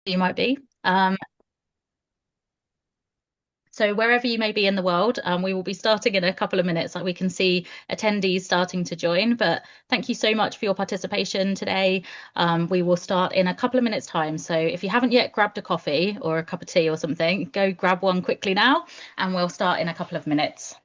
You might be. So wherever you may be in the world, we will be starting in a couple of minutes. Like we can see attendees starting to join, but thank you so much for your participation today. We will start in a couple of minutes time. So if you haven't yet grabbed a coffee or a cup of tea or something, go grab one quickly now, and we'll start in a couple of minutes.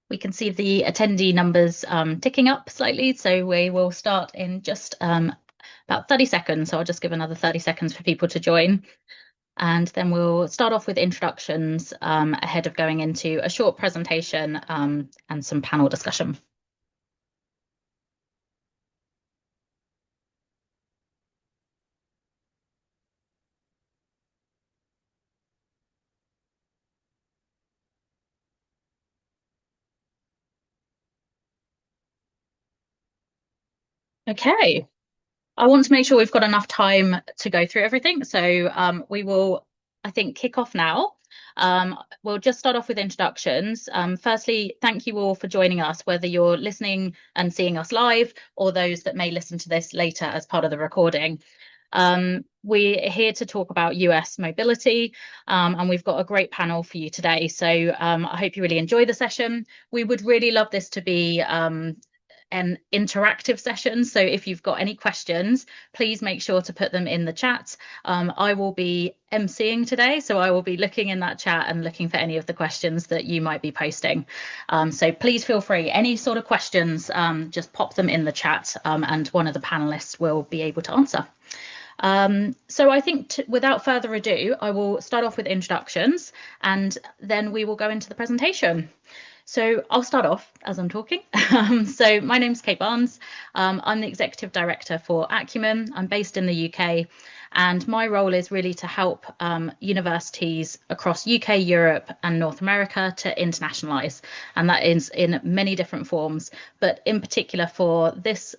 We can see the attendee numbers ticking up slightly, so we will start in just about 30 seconds. So I'll just give another 30 seconds for people to join. And then we'll start off with introductions ahead of going into a short presentation and some panel discussion. Okay. I want to make sure we've got enough time to go through everything. So we will, I think, kick off now. We'll just start off with introductions. Firstly, thank you all for joining us, whether you're listening and seeing us live or those that may listen to this later as part of the recording. We're here to talk about US mobility, and we've got a great panel for you today. So I hope you really enjoy the session. We would really love this to be an interactive session. So if you've got any questions, please make sure to put them in the chat. I will be emceeing today, so I will be looking in that chat and looking for any of the questions that you might be posting. So please feel free. Any sort of questions, just pop them in the chat and one of the panelists will be able to answer. So I think without further ado, I will start off with introductions and then we will go into the presentation. So I'll start off as I'm talking. So my name's Kate Barnes. I'm the Executive Director for Acumen. I'm based in the UK, and my role is really to help universities across UK, Europe, and North America to internationalise, and that is in many different forms. But in particular for this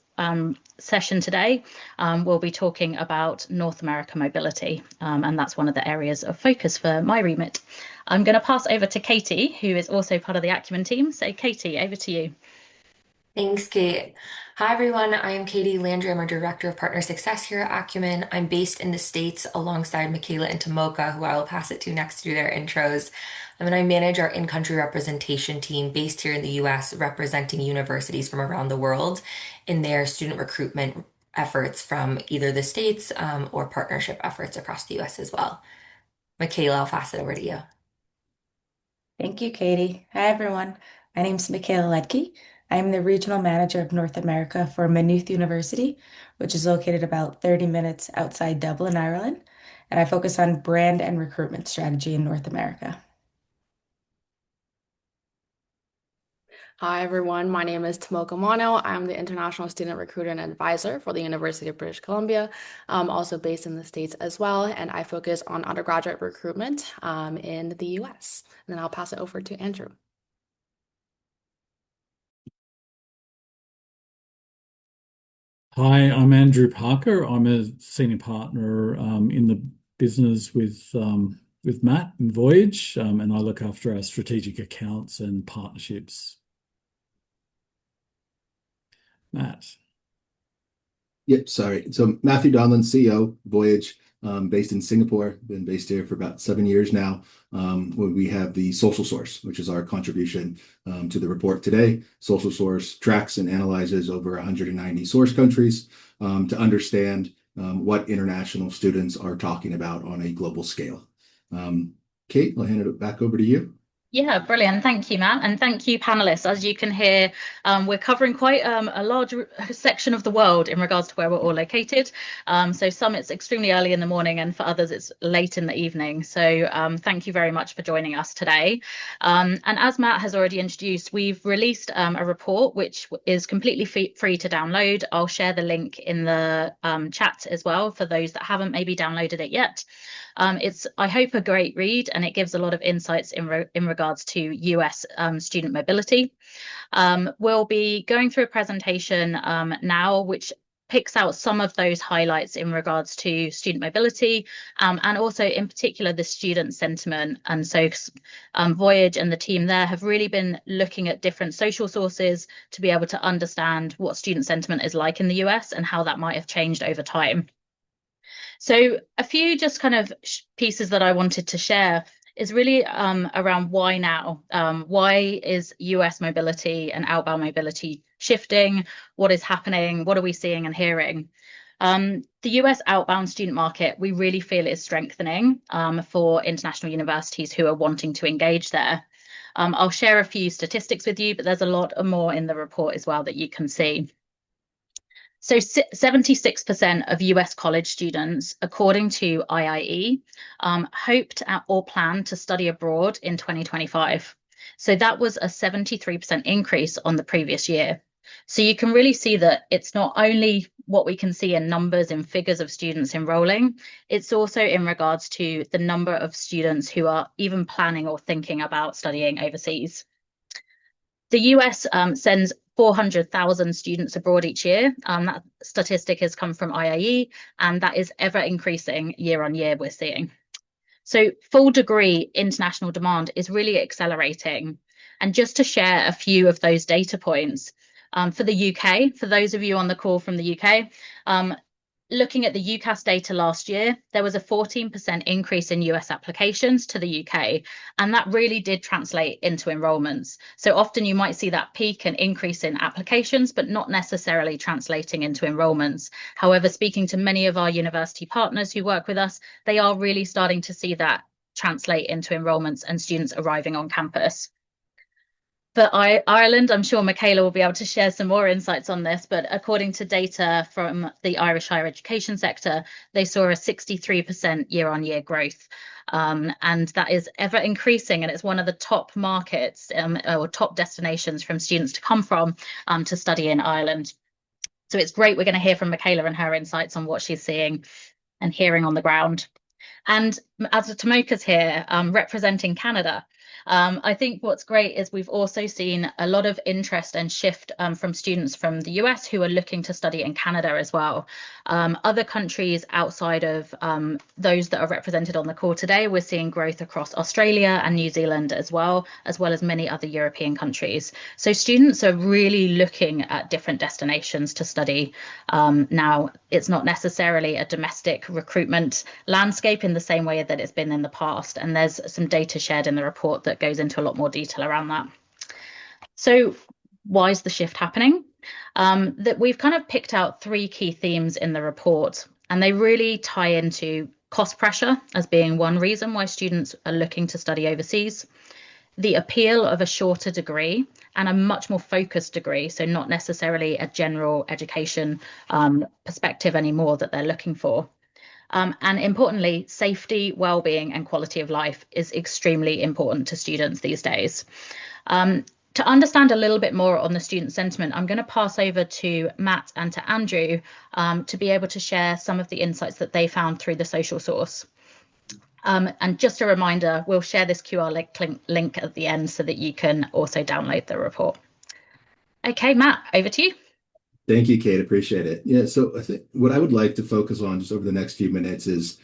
session today, we'll be talking about North America mobility, and that's one of the areas of focus for my remit. I'm going to pass over to Katie, who is also part of the Acumen team. So Katie, over to you. Thanks, Kate. Hi, everyone. I am Katie Landry. I'm a Director of Partner Success here at Acumen. I'm based in the States alongside Michaela and Tomoka, who I will pass it to next to their intros. And I manage our in-country representation team based here in the US, representing universities from around the world in their student recruitment efforts from either the States or partnership efforts across the US as well. Michaela, I'll pass it over to you. Thank you, Katie. Hi, everyone. My name is Michaela Ledke. I'm the Regional Manager of North America for Maynooth University, which is located about 30 minutes outside Dublin, Ireland. And I focus on brand and recruitment strategy in North America. Hi everyone, my name is Tomoka Mono. I'm the International Student Recruiter and Advisor for the University of British Columbia. I'm also based in the States as well, and I focus on undergraduate recruitment in the US. And then I'll pass it over to Andrew. Hi, I'm Andrew Parker. I'm a senior partner in the business with Matt and Voyage, and I look after our strategic accounts and partnerships. Matt. Yep, sorry. So Matthew Donlan, CEO, Voyage, based in Singapore. Been based here for about 7 years now. Where we have the Social Source, which is our contribution to the report today. Social Source tracks and analyzes over 190 source countries to understand what international students are talking about on a global scale. Kate, I'll hand it back over to you. Yeah, brilliant. Thank you, Matt. And thank you, panelists. As you can hear, we're covering quite a large section of the world in regards to where we're all located. So some it's extremely early in the morning, and for others it's late in the evening. So thank you very much for joining us today. And as Matt has already introduced, we've released a report which is completely free to download. I'll share the link in the chat as well for those that haven't maybe downloaded it yet. It's, I hope, a great read, and it gives a lot of insights in regards to US student mobility. We'll be going through a presentation now, which picks out some of those highlights in regards to student mobility, and also in particular the student sentiment. And so Voyage and the team there have really been looking at different social sources to be able to understand what student sentiment is like in the US and how that might have changed over time. So a few just kind of pieces that I wanted to share is really around why now? Why is US mobility and outbound mobility shifting? What is happening? What are we seeing and hearing? The US outbound student market, we really feel is strengthening for international universities who are wanting to engage there. I'll share a few statistics with you, but there's a lot more in the report as well that you can see. So 76% of US college students, according to IIE, hoped or planned to study abroad in 2025. So that was a 73% increase on the previous year. So you can really see that it's not only what we can see in numbers and figures of students enrolling, it's also in regards to the number of students who are even planning or thinking about studying overseas. The US sends 400,000 students abroad each year. That statistic has come from IIE, and that is ever increasing year on year, we're seeing. So full degree international demand is really accelerating. And just to share a few of those data points, for the UK, for those of you on the call from the UK, looking at the UCAS data last year, there was a 14% increase in US applications to the UK, and that really did translate into enrolments. So often you might see that peak and increase in applications, but not necessarily translating into enrolments. However, speaking to many of our university partners who work with us, they are really starting to see that translate into enrolments and students arriving on campus. For Ireland, I'm sure Michaela will be able to share some more insights on this, but according to data from the Irish higher education sector, they saw a 63% year-on-year growth. And that is ever increasing, and it's one of the top markets or top destinations from students to come from to study in Ireland. So it's great. We're going to hear from Michaela and her insights on what she's seeing and hearing on the ground. And as Tomoka's here, representing Canada, I think what's great is we've also seen a lot of interest and shift from students from the US who are looking to study in Canada as well. Other countries outside of those that are represented on the call today, we're seeing growth across Australia and New Zealand as well as many other European countries. So students are really looking at different destinations to study. Now, it's not necessarily a domestic recruitment landscape in the same way that it's been in the past. And there's some data shared in the report that goes into a lot more detail around that. So why is the shift happening? That we've kind of picked out three key themes in the report, and they really tie into cost pressure as being one reason why students are looking to study overseas, the appeal of a shorter degree and a much more focused degree, so not necessarily a general education perspective anymore that they're looking for. And importantly, safety, well-being and quality of life is extremely important to students these days. To understand a little bit more on the student sentiment, I'm going to pass over to Matt and to Andrew to be able to share some of the insights that they found through the social source. And just a reminder, we'll share this QR link at the end so that you can also download the report. Okay, Matt, over to you. Thank you, Kate. Appreciate it. Yeah, so I think what I would like to focus on just over the next few minutes is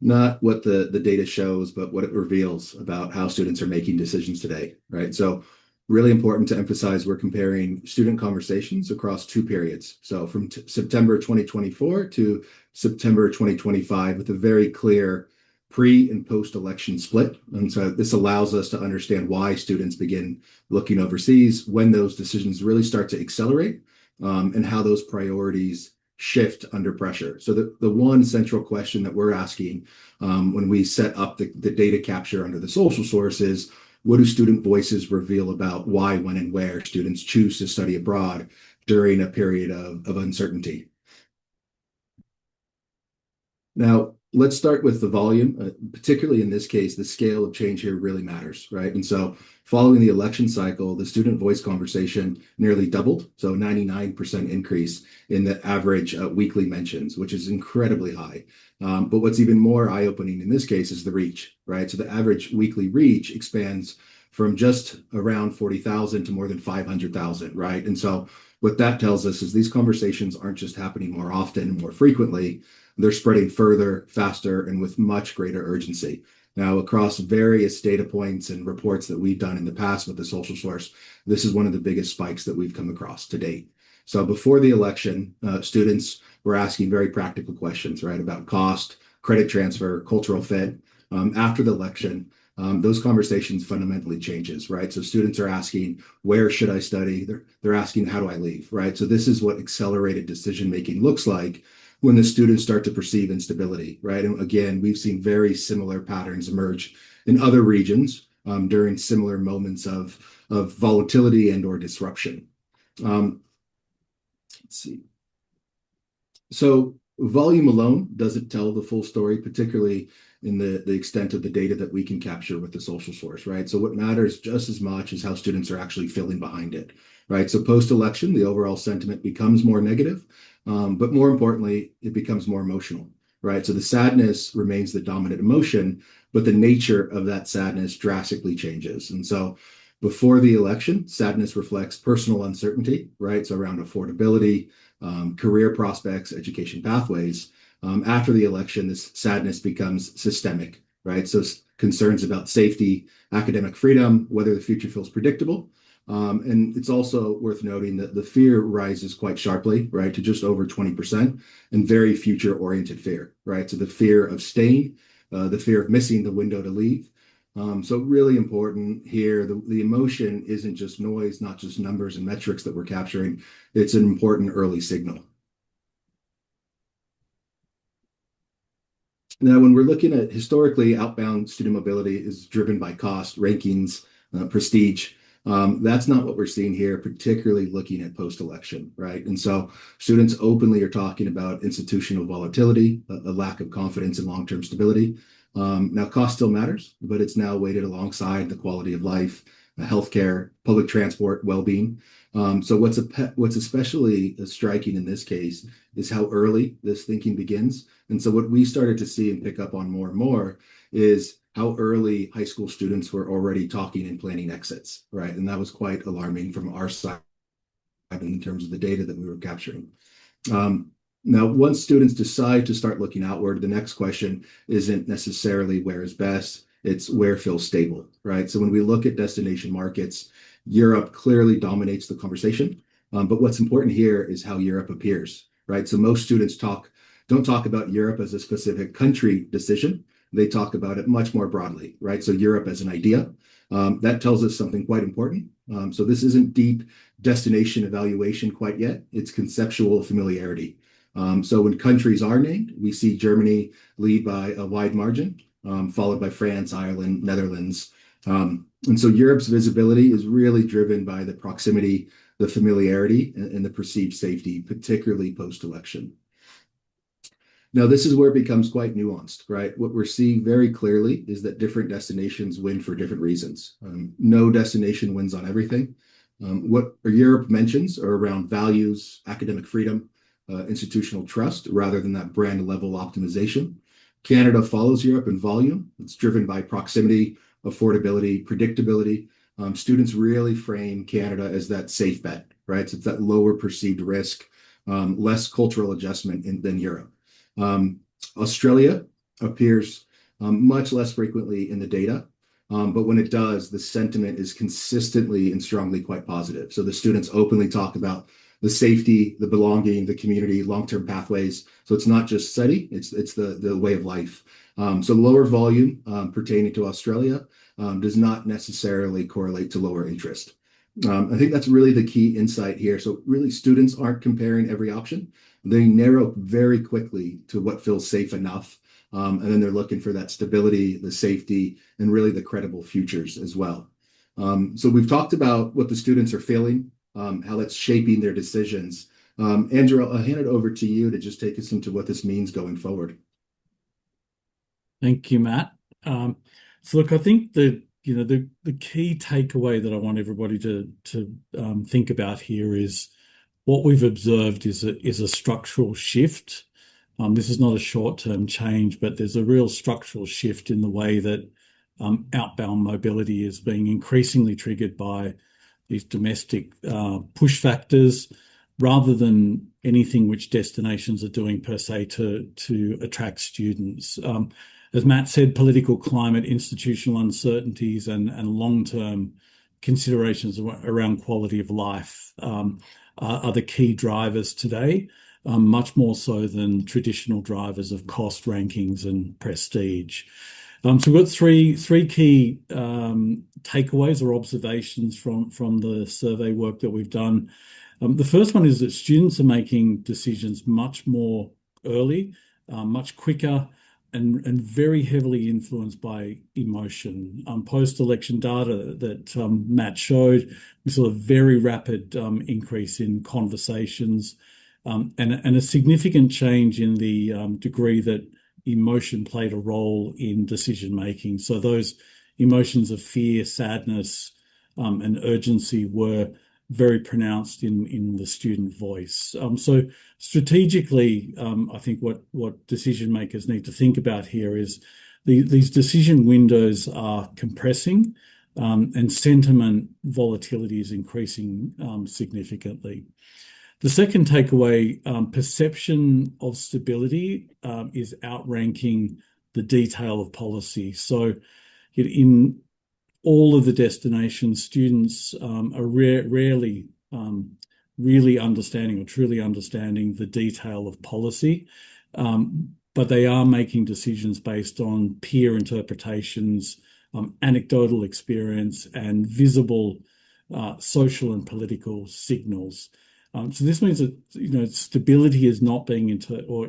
not what the data shows, but what it reveals about how students are making decisions today, right? So really important to emphasize, we're comparing student conversations across two periods. So from September 2024 to September 2025 with a very clear pre and post-election split. And so this allows us to understand why students begin looking overseas, when those decisions really start to accelerate, and how those priorities shift under pressure. So the one central question that we're asking when we set up the data capture under the social source is, what do student voices reveal about why, when, and where students choose to study abroad during a period of uncertainty? Now, let's start with the volume. Particularly in this case, the scale of change here really matters, right? And so following the election cycle, the student voice conversation nearly doubled, so 99% increase in the average weekly mentions, which is incredibly high. But what's even more eye-opening in this case is the reach, right? So the average weekly reach expands from just around 40,000 to more than 500,000, right? And so what that tells us is these conversations aren't just happening more often, more frequently, they're spreading further, faster, and with much greater urgency. Now, across various data points and reports that we've done in the past with the social source, this is one of the biggest spikes that we've come across to date. So before the election, students were asking very practical questions, right, about cost, credit transfer, cultural fit. After the election, those conversations fundamentally changes, right? So students are asking, where should I study? They're asking, how do I leave, right? So this is what accelerated decision-making looks like when the students start to perceive instability, right? And again, we've seen very similar patterns emerge in other regions during similar moments of volatility and or disruption. Let's see. So volume alone doesn't tell the full story, particularly in the extent of the data that we can capture with the social source, right? So what matters just as much is how students are actually feeling behind it, right? So post-election, the overall sentiment becomes more negative, but more importantly, it becomes more emotional, right? So the sadness remains the dominant emotion, but the nature of that sadness drastically changes. And so before the election, sadness reflects personal uncertainty, right? So around affordability, career prospects, education pathways. After the election, this sadness becomes systemic, right? So concerns about safety, academic freedom, whether the future feels predictable. And it's also worth noting that the fear rises quite sharply, right, to just over 20%, and very future-oriented fear, right? So the fear of staying, the fear of missing the window to leave. So really important here, the emotion isn't just noise, not just numbers and metrics that we're capturing. It's an important early signal. Now, when we're looking at historically, outbound student mobility is driven by cost, rankings, prestige. That's not what we're seeing here, particularly looking at post-election, right? And so students openly are talking about institutional volatility, a lack of confidence in long-term stability. Now, cost still matters, but it's now weighted alongside the quality of life, healthcare, public transport, well-being. So what's especially striking in this case is how early this thinking begins. And so what we started to see and pick up on more and more is how early high school students were already talking and planning exits, right? And that was quite alarming from our side in terms of the data that we were capturing. Now, once students decide to start looking outward, the next question isn't necessarily where is best, it's where feels stable, right? So when we look at destination markets, Europe clearly dominates the conversation. But what's important here is how Europe appears, right? So most students don't talk about Europe as a specific country decision. They talk about it much more broadly, right? So Europe as an idea. That tells us something quite important. So this isn't deep destination evaluation quite yet. It's conceptual familiarity. So when countries are named, we see Germany lead by a wide margin, followed by France, Ireland, Netherlands. And so Europe's visibility is really driven by the proximity, the familiarity, and the perceived safety, particularly post-election. Now, this is where it becomes quite nuanced, right? What we're seeing very clearly is that different destinations win for different reasons. No destination wins on everything. What Europe mentions are around values, academic freedom, institutional trust, rather than that brand level optimization. Canada follows Europe in volume. It's driven by proximity, affordability, predictability. Students really frame Canada as that safe bet, right? So it's that lower perceived risk, less cultural adjustment than Europe. Australia appears much less frequently in the data, but when it does, the sentiment is consistently and strongly quite positive. So the students openly talk about the safety, the belonging, the community, long-term pathways. So it's not just study, it's the way of life. So lower volume pertaining to Australia does not necessarily correlate to lower interest. I think that's really the key insight here. So really students aren't comparing every option. They narrow very quickly to what feels safe enough. And then they're looking for that stability, the safety, and really the credible futures as well. So we've talked about what the students are feeling, how that's shaping their decisions. Andrew, I'll hand it over to you to just take us into what this means going forward. Thank you, Matt. So look, I think the key takeaway that I want everybody to think about here is what we've observed is a structural shift. This is not a short-term change, but there's a real structural shift in the way that outbound mobility is being increasingly triggered by these domestic push factors rather than anything which destinations are doing per se to attract students. As Matt said, political climate, institutional uncertainties, and long-term considerations around quality of life are the key drivers today, much more so than traditional drivers of cost rankings and prestige. So we've got three key takeaways or observations from the survey work that we've done. The first one is that students are making decisions much more early, much quicker, and very heavily influenced by emotion. Post-election data that Matt showed, we saw a very rapid increase in conversations and a significant change in the degree that emotion played a role in decision making. So those emotions of fear, sadness, and urgency were very pronounced in the student voice. So strategically, I think what decision makers need to think about here is these decision windows are compressing, and sentiment volatility is increasing significantly. The second takeaway, perception of stability is outranking the detail of policy. So in all of the destinations, students are rarely really understanding or truly understanding the detail of policy, but they are making decisions based on peer interpretations, anecdotal experience, and visible social and political signals. So this means that stability is not being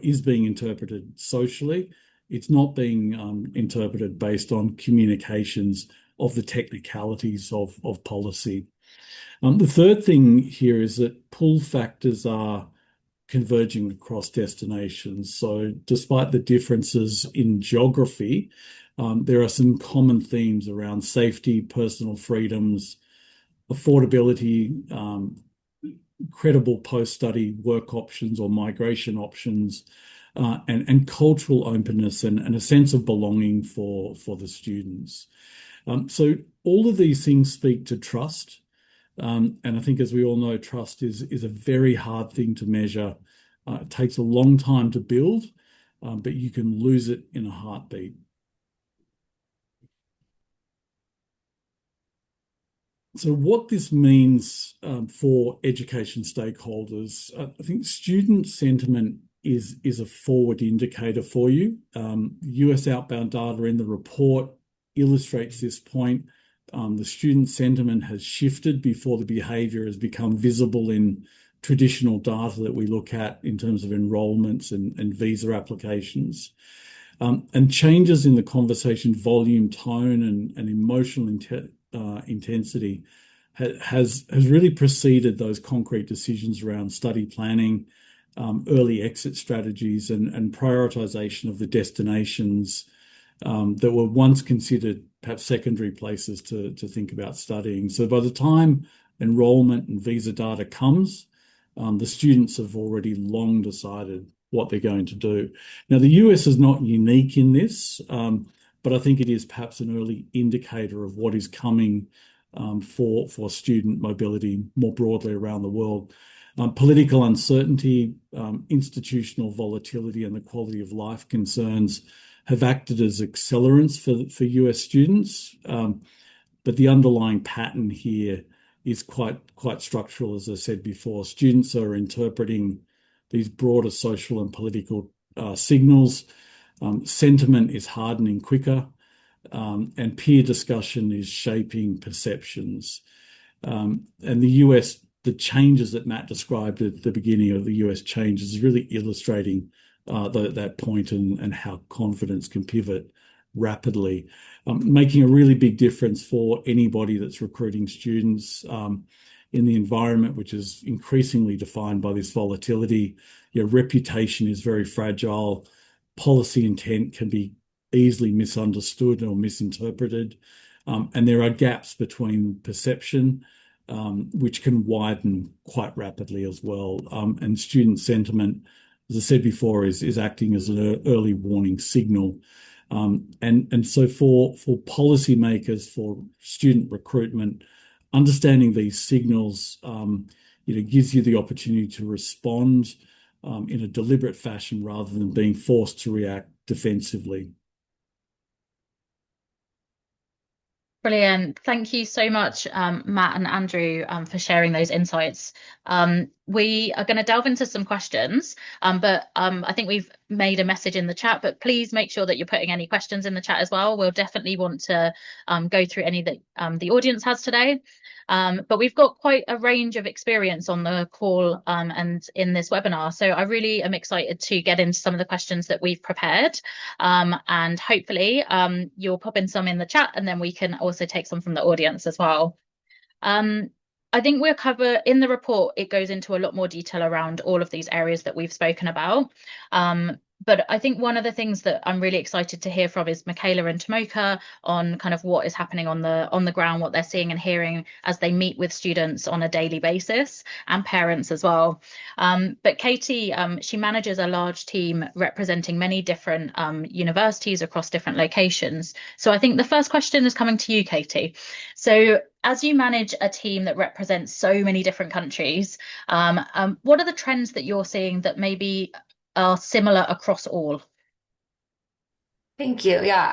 is being interpreted socially. It's not being interpreted based on communications of the technicalities of policy. The third thing here is that pull factors are converging across destinations. So despite the differences in geography, there are some common themes around safety, personal freedoms, affordability, credible post-study work options or migration options, and cultural openness and a sense of belonging for the students. So all of these things speak to trust. And I think, as we all know, trust is a very hard thing to measure. It takes a long time to build, but you can lose it in a heartbeat. So what this means for education stakeholders, I think student sentiment is a forward indicator for you. US outbound data in the report illustrates this point. The student sentiment has shifted before the behaviour has become visible in traditional data that we look at in terms of enrolments and visa applications. And changes in the conversation volume, tone, and emotional intensity has really preceded those concrete decisions around study planning, early exit strategies, and prioritization of the destinations that were once considered perhaps secondary places to think about studying. So by the time enrolment and visa data comes, the students have already long decided what they're going to do. Now, the US is not unique in this, but I think it is perhaps an early indicator of what is coming for student mobility more broadly around the world. Political uncertainty, institutional volatility, and the quality of life concerns have acted as accelerants for US students, but the underlying pattern here is quite structural, as I said before. Students are interpreting these broader social and political signals. Sentiment is hardening quicker, and peer discussion is shaping perceptions. And the US, the changes that Matt described at the beginning of the US changes is really illustrating that point and how confidence can pivot rapidly. making a really big difference for anybody that's recruiting students in the environment, which is increasingly defined by this volatility. Your reputation is very fragile. Policy intent can be easily misunderstood or misinterpreted. And there are gaps between perception, which can widen quite rapidly as well. And student sentiment, as I said before, is acting as an early warning signal. And so for policymakers, for student recruitment, understanding these signals, gives you the opportunity to respond in a deliberate fashion rather than being forced to react defensively. Brilliant. Thank you so much, Matt and Andrew, for sharing those insights. We are going to delve into some questions, but I think we've made a message in the chat, but please make sure that you're putting any questions in the chat as well. We'll definitely want to go through any that the audience has today. But we've got quite a range of experience on the call and in this webinar. So I really am excited to get into some of the questions that we've prepared. And hopefully you'll pop in some in the chat, and then we can also take some from the audience as well. I think we'll cover in the report, it goes into a lot more detail around all of these areas that we've spoken about. But I think one of the things that I'm really excited to hear from is Michaela and Tomoka on kind of what is happening on the ground, what they're seeing and hearing as they meet with students on a daily basis, and parents as well. But Katie, she manages a large team representing many different universities across different locations. So I think the first question is coming to you, Katie. So as you manage a team that represents so many different countries, what are the trends that you're seeing that maybe are similar across all? Thank you. Yeah,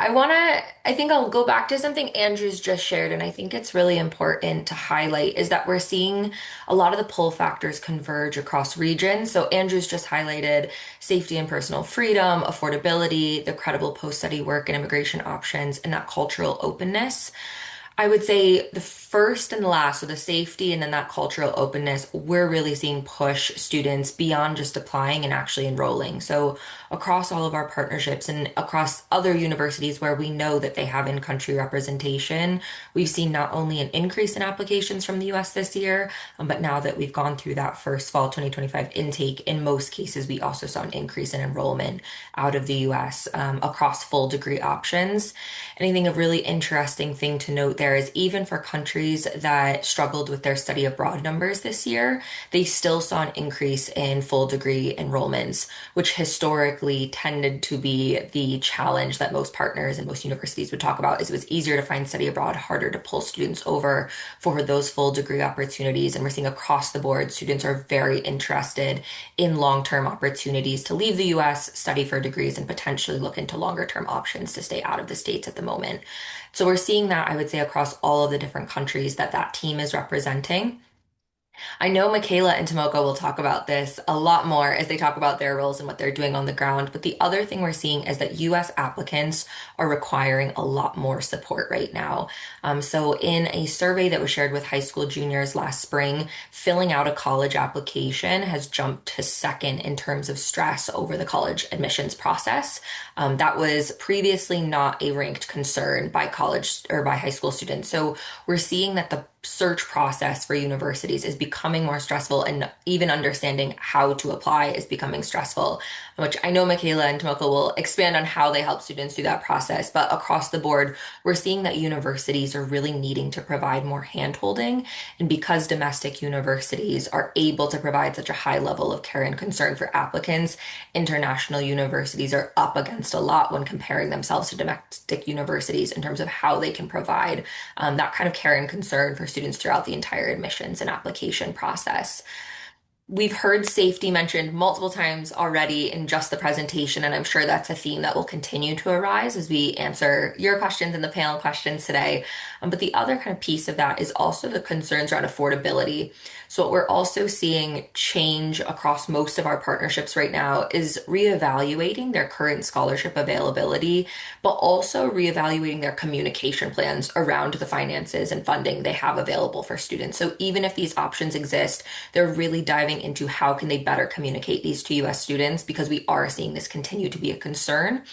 I think I'll go back to something Andrew's just shared, and I think it's really important to highlight is that we're seeing a lot of the pull factors converge across regions. So Andrew's just highlighted safety and personal freedom, affordability, the credible post-study work and immigration options, and that cultural openness. I would say the first and the last, so the safety and then that cultural openness, we're really seeing push students beyond just applying and actually enrolling. So across all of our partnerships and across other universities where we know that they have in-country representation, we've seen not only an increase in applications from the US this year, but now that we've gone through that first fall 2025 intake, in most cases, we also saw an increase in enrollment out of the US across full degree options. And I think a really interesting thing to note there is even for countries that struggled with their study abroad numbers this year, they still saw an increase in full degree enrollments, which historically tended to be the challenge that most partners and most universities would talk about, is it was easier to find study abroad, harder to pull students over for those full degree opportunities. And we're seeing across the board, students are very interested in long-term opportunities to leave the US, study for degrees, and potentially look into longer-term options to stay out of the States at the moment. So we're seeing that, I would say, across all of the different countries that team is representing. I know Michaela and Tomoko will talk about this a lot more as they talk about their roles and what they're doing on the ground. But the other thing we're seeing is that US applicants are requiring a lot more support right now. So in a survey that was shared with high school juniors last spring, filling out a college application has jumped to second in terms of stress over the college admissions process. That was previously not a ranked concern by college or by high school students. So we're seeing that the search process for universities is becoming more stressful, and even understanding how to apply is becoming stressful, which I know Michaela and Tomoko will expand on how they help students through that process. But across the board, we're seeing that universities are really needing to provide more handholding. And because domestic universities are able to provide such a high level of care and concern for applicants, international universities are up against a lot when comparing themselves to domestic universities in terms of how they can provide that kind of care and concern for students throughout the entire admissions and application process. We've heard safety mentioned multiple times already in just the presentation, and I'm sure that's a theme that will continue to arise as we answer your questions and the panel questions today. But the other kind of piece of that is also the concerns around affordability. So what we're also seeing change across most of our partnerships right now is reevaluating their current scholarship availability, but also reevaluating their communication plans around the finances and funding they have available for students. So even if these options exist, they're really diving turning into how can they better communicate these to US students, because we are seeing this continue to be a concern,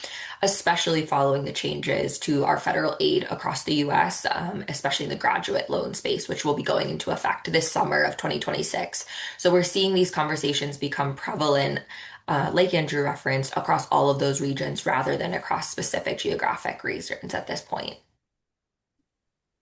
especially following the changes to our federal aid across the US, especially in the graduate loan space, which will be going into effect this summer of 2026. So we're seeing these conversations become prevalent, like Andrew referenced, across all of those regions rather than across specific geographic regions at this point.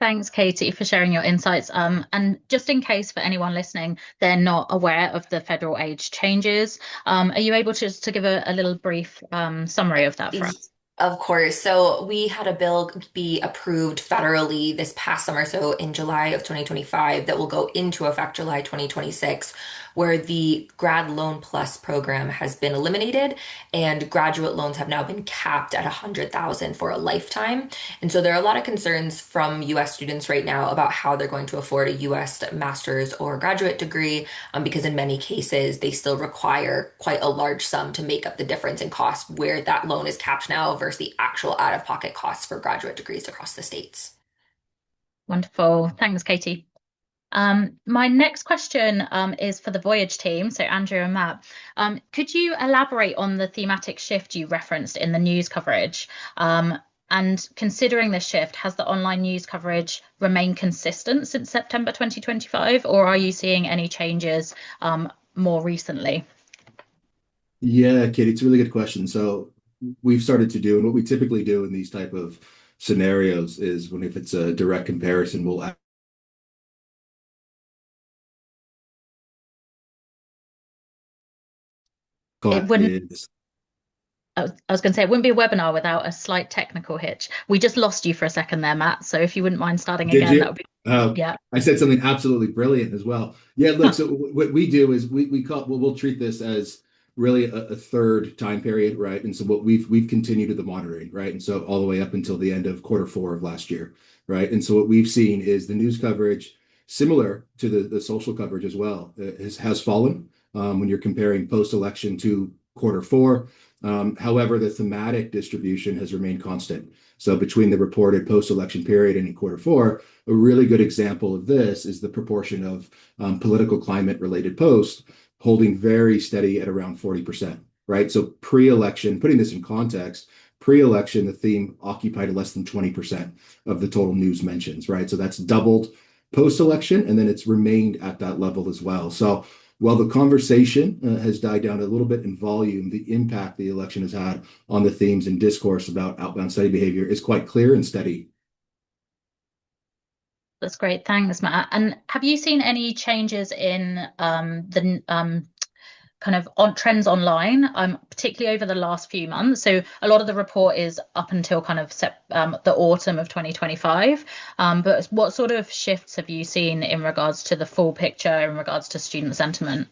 Thanks, Katie, for sharing your insights. And just in case for anyone listening, they're not aware of the federal age changes, are you able to give a little brief summary of that for us? Of course. So we had a bill be approved federally this past summer, so in July of 2025, that will go into effect July 2026, where the Grad Loan Plus program has been eliminated and graduate loans have now been capped at 100,000 for a lifetime. And so there are a lot of concerns from US students right now about how they're going to afford a US master's or graduate degree, because in many cases they still require quite a large sum to make up the difference in cost where that loan is capped now versus the actual out-of-pocket costs for graduate degrees across the states. Wonderful. Thanks, Katie. My next question is for the Voyage team, so Andrew and Matt. Could you elaborate on the thematic shift you referenced in the news coverage? And considering this shift, has the online news coverage remained consistent since September 2025, or are you seeing any changes more recently? Yeah, Katie, it's a really good question. So we've started to do, and what we typically do in these type of scenarios is when if it's a direct comparison, we'll It call wouldn't. is I was going to say it wouldn't be a webinar without a slight technical hitch. We just lost you for a second there, Matt. So if you wouldn't mind starting did again, that you? would be yeah. I said something absolutely brilliant as well. Yeah, look, so what we do is we call we'll treat this as really a third time period, right? And so what we've continued to the monitoring, right? And so all the way up until the end of Q4 of last year, right? And so what we've seen is the news coverage, similar to the social coverage as well, has fallen when you're comparing post-election to Q4. However, the thematic distribution has remained constant. So between the reported post-election period and in Q4, a really good example of this is the proportion of political climate related posts holding very steady at around 40%, right? So pre-election, putting this in context, pre-election, the theme occupied less than 20% of the total news mentions, right? So that's doubled post-election, and then it's remained at that level as well. So while the conversation has died down a little bit in volume, the impact the election has had on the themes and discourse about outbound study behavior is quite clear and steady. That's great. Thanks, Matt. And have you seen any changes in the kind of on trends online, particularly over the last few months? So a lot of the report is up until kind of the autumn of 2025. But what sort of shifts have you seen in regards to the full picture, in regards to student sentiment?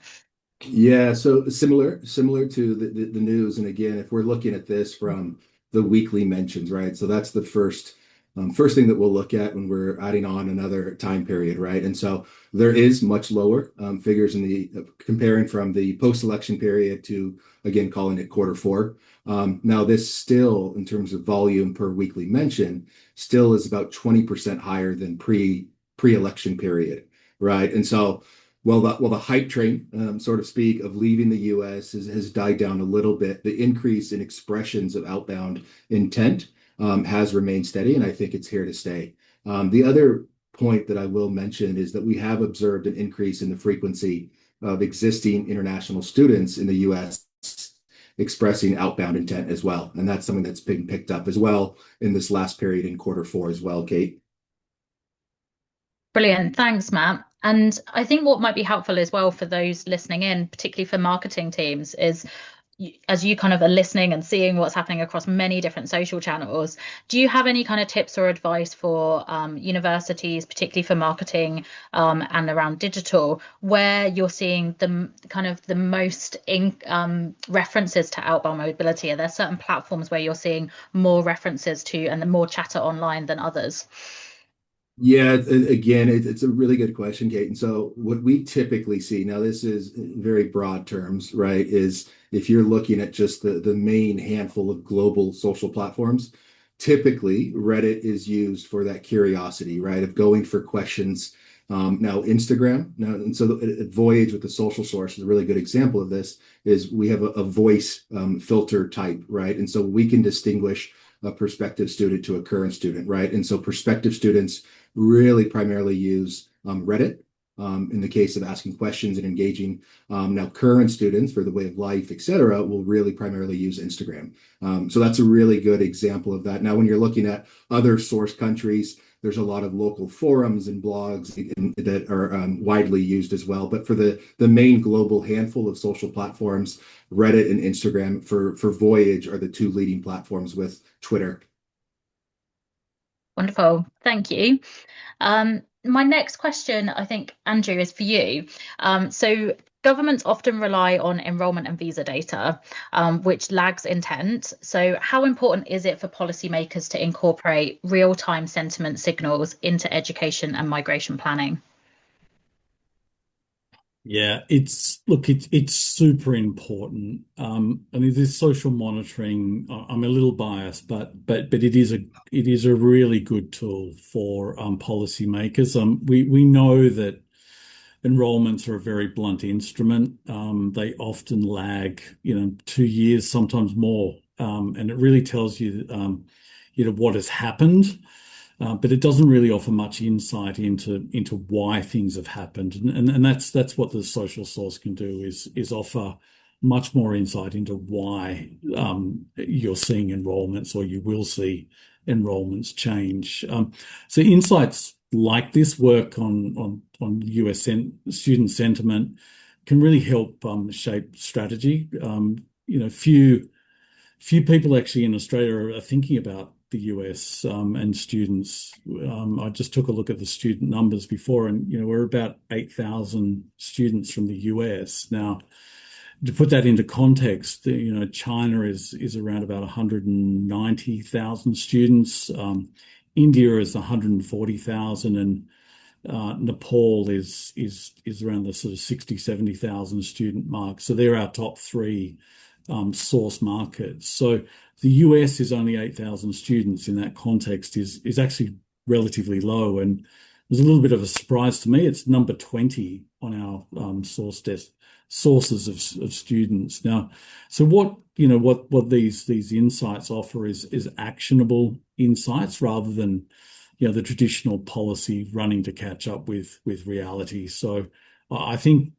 Yeah, so similar to the news. And again, if we're looking at this from the weekly mentions, right? So that's the first thing that we'll look at when we're adding on another time period, right? And so there is much lower figures in the comparing from the post-election period to, again, calling it Q4. Now this still, in terms of volume per weekly mention, still is about 20% higher than pre-election period, right? And so well, the hype train, so to speak, of leaving the US has died down a little bit. The increase in expressions of outbound intent has remained steady, and I think it's here to stay. The other point that I will mention is that we have observed an increase in the frequency of existing international students in the US expressing outbound intent as well. And that's something that's been picked up as well in this last period in Q4 as well, Kate. Brilliant. Thanks, Matt. And I think what might be helpful as well for those listening in, particularly for marketing teams, is as you kind of are listening and seeing what's happening across many different social channels, do you have any kind of tips or advice for universities, particularly for marketing and around digital, where you're seeing the kind of the most references to outbound mobility? Are there certain platforms where you're seeing more references to and the more chatter online than others? Yeah, again, it's a really good question, Kate. And so what we typically see, now this is very broad terms, right, is if you're looking at just the main handful of global social platforms, typically Reddit is used for that curiosity, right, of going for questions Now Instagram, and so at Voyage with the social source is a really good example of this. Is we have a voice filter type, right? And so we can distinguish a prospective student to a current student, right? And so prospective students really primarily use Reddit in the case of asking questions and engaging. Now, current students for the way of life, et cetera, will really primarily use Instagram. So that's a really good example of that. Now, when you're looking at other source countries, there's a lot of local forums and blogs that are widely used as well. But for the main global handful of social platforms, Reddit and Instagram for Voyage are the two leading platforms with Twitter. Wonderful. Thank you. My next question, I think, Andrew, is for you. So governments often rely on enrolment and visa data, which lags intent. So how important is it for policymakers to incorporate real-time sentiment signals into education and migration planning? Yeah, it's super important. I mean, this social monitoring, I'm a little biased, but it is a really good tool for policymakers. We know that enrollments are a very blunt instrument. They often lag, 2 years, sometimes more, and it really tells you, what has happened. But it doesn't really offer much insight into why things have happened, and that's what the social source can do is offer much more insight into why you're seeing enrollments or you will see enrollments change. So insights like this work on US student sentiment can really help shape strategy. Few people actually in Australia are thinking about the US and students. I just took a look at the student numbers before, and we're about 8,000 students from the US. Now, to put that into context, China is around about 190,000 students. India is 140,000, and Nepal is around the sort of 60, 70,000 student mark. So they're our top three source markets. So the US is only 8,000 students in that context is actually relatively low, and it was a little bit of a surprise to me. It's number 20 on our sources of students. Now, so what these insights offer is actionable insights rather than the traditional policy running to catch up with reality. So I think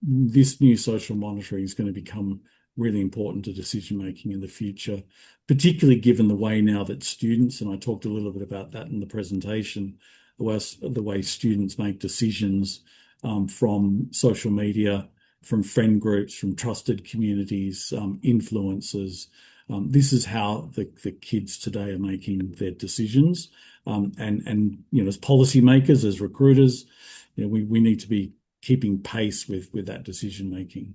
this new social monitoring is going to become really important to decision making in the future, particularly given the way now that students, and I talked a little bit about that in the presentation, the way students make decisions from social media, from friend groups, from trusted communities, influencers. This is how the kids today are making their decisions. And as policymakers, as recruiters, we need to be keeping pace with that decision making.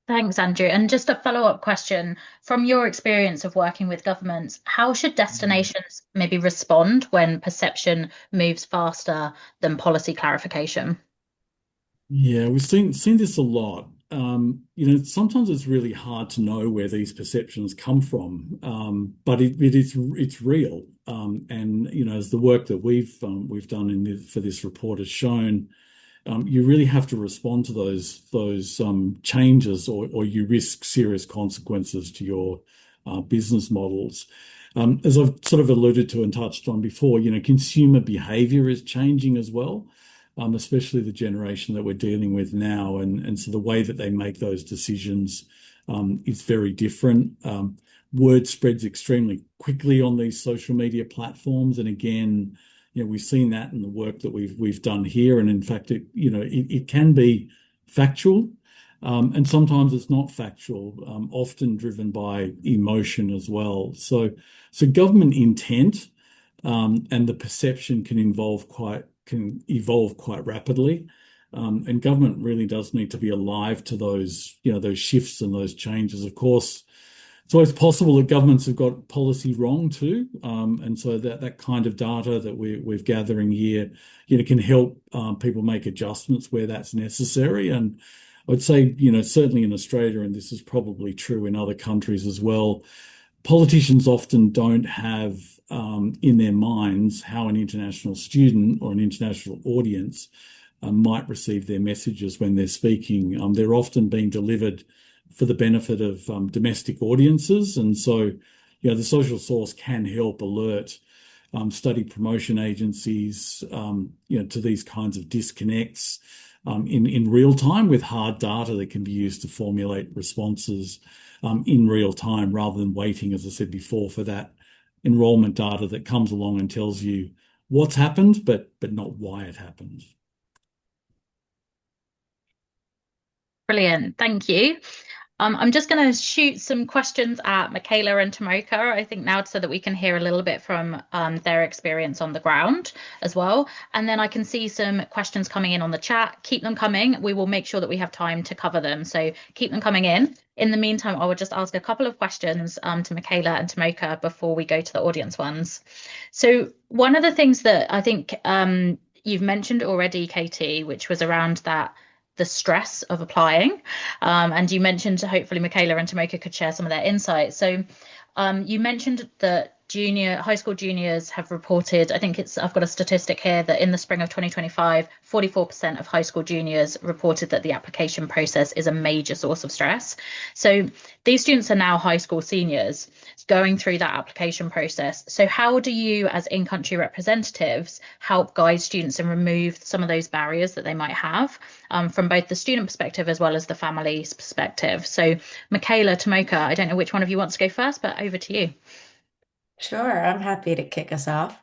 Thanks, Andrew. And just a follow-up question, from your experience of working with governments, how should destinations maybe respond when perception moves faster than policy clarification? Yeah, we've seen this a lot. Sometimes it's really hard to know where these perceptions come from, but it's real. And as the work that we've done for this report has shown, you really have to respond to those changes, or you risk serious consequences to your business models. As I've sort of alluded to and touched on before, consumer behavior is changing as well, especially the generation that we're dealing with now, and so the way that they make those decisions is very different. Word spreads extremely quickly on these social media platforms, and again, we've seen that in the work that we've done here, and in fact, it can be factual, and sometimes it's not factual, often driven by emotion as well. So government intent and the perception can evolve quite rapidly, and government really does need to be alive to those shifts and those changes. Of course, it's always possible that governments have got policy wrong too, and so that kind of data that we're gathering here, can help people make adjustments where that's necessary. And I would say, certainly in Australia, and this is probably true in other countries as well, politicians often don't have in their minds how an international student or an international audience might receive their messages when they're speaking. They're often being delivered for the benefit of domestic audiences. And so, the social source can help alert study promotion agencies, to these kinds of disconnects in real time with hard data that can be used to formulate responses in real time rather than waiting, as I said before, for that enrollment data that comes along and tells you what's happened, but not why it happened. Brilliant. Thank you. I'm just going to shoot some questions at Michaela and Tomoka, I think now, so that we can hear a little bit from their experience on the ground as well. And then I can see some questions coming in on the chat. Keep them coming. We will make sure that we have time to cover them. So keep them coming in. In the meantime, I will just ask a couple of questions to Michaela and Tomoka before we go to the audience ones. So one of the things that I think you've mentioned already, Katie, which was around the stress of applying. And you mentioned, hopefully Michaela and Tomoka could share some of their insights. So you mentioned that high school juniors have reported, I think I've got a statistic here that in the spring of 2025, 44% of high school juniors reported that the application process is a major source of stress. So these students are now high school seniors going through that application process. So how do you, as in-country representatives, help guide students and remove some of those barriers that they might have from both the student perspective as well as the family's perspective? So Michaela, Tomoka, I don't know which one of you wants to go first, but over to you. Sure, I'm happy to kick us off.